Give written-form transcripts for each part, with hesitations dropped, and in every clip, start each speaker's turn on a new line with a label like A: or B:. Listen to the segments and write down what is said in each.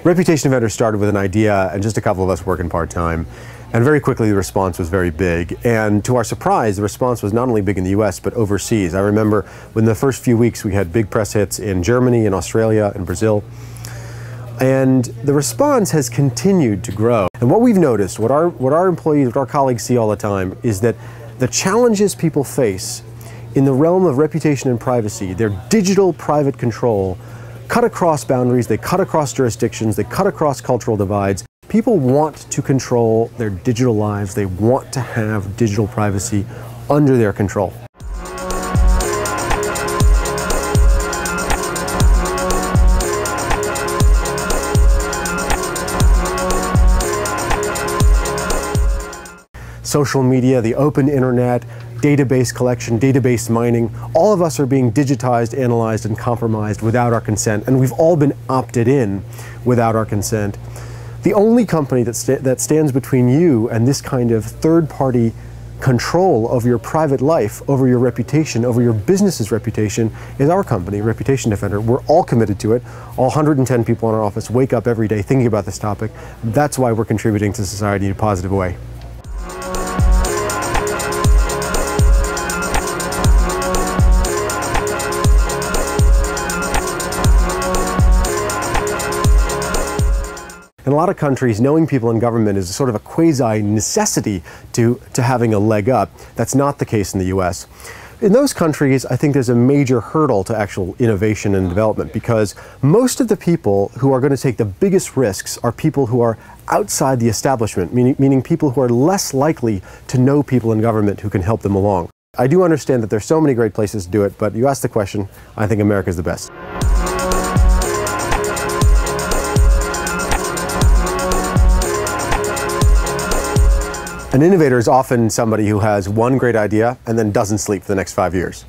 A: Reputation Defender started with an idea and just a couple of us working part-time. And very quickly the response was very big. And to our surprise, the response was not only big in the US, but overseas. I remember when the first few weeks we had big press hits in Germany, in Australia, in Brazil. And the response has continued to grow. And what we've noticed, what our employees, what our colleagues see all the time, is that the challenges people face in the realm of reputation and privacy, their digital private control, cut across boundaries, they cut across jurisdictions, they cut across cultural divides. People want to control their digital lives. They want to have digital privacy under their control. Social media, the open internet, database collection, database mining, all of us are being digitized, analyzed, and compromised without our consent, and we've all been opted in without our consent. The only company that stands between you and this kind of third-party control of your private life, over your reputation, over your business's reputation, is our company, Reputation Defender. We're all committed to it. All 110 people in our office wake up every day thinking about this topic. That's why we're contributing to society in a positive way. In a lot of countries, knowing people in government is sort of a quasi-necessity to having a leg up. That's not the case in the US. In those countries, I think there's a major hurdle to actual innovation and development, because most of the people who are going to take the biggest risks are people who are outside the establishment, meaning people who are less likely to know people in government who can help them along. I do understand that there's so many great places to do it, but you asked the question, I think America's the best. An innovator is often somebody who has one great idea and then doesn't sleep for the next 5 years.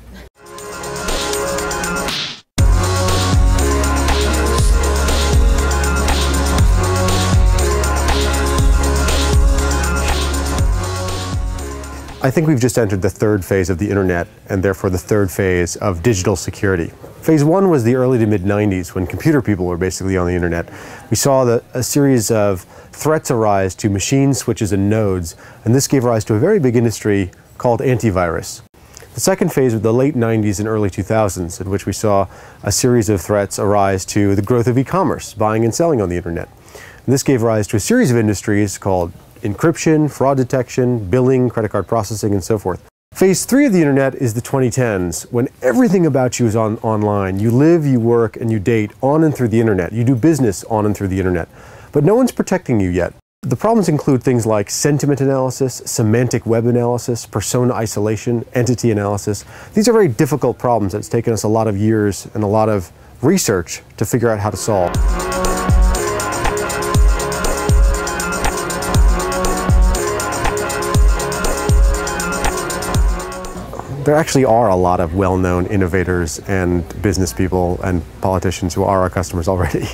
A: I think we've just entered the third phase of the internet, and therefore the third phase of digital security. Phase one was the early to mid-90s, when computer people were basically on the internet. We saw a series of threats arise to machines, switches, and nodes, and this gave rise to a very big industry called antivirus. The second phase was the late 90s and early 2000s, in which we saw a series of threats arise to the growth of e-commerce, buying and selling on the internet. And this gave rise to a series of industries called encryption, fraud detection, billing, credit card processing, and so forth. Phase three of the internet is the 2010s, when everything about you is online. You live, you work, and you date on and through the internet. You do business on and through the internet. But no one's protecting you yet. The problems include things like sentiment analysis, semantic web analysis, persona isolation, entity analysis. These are very difficult problems that's taken us a lot of years and a lot of research to figure out how to solve. There actually are a lot of well-known innovators and business people and politicians who are our customers already.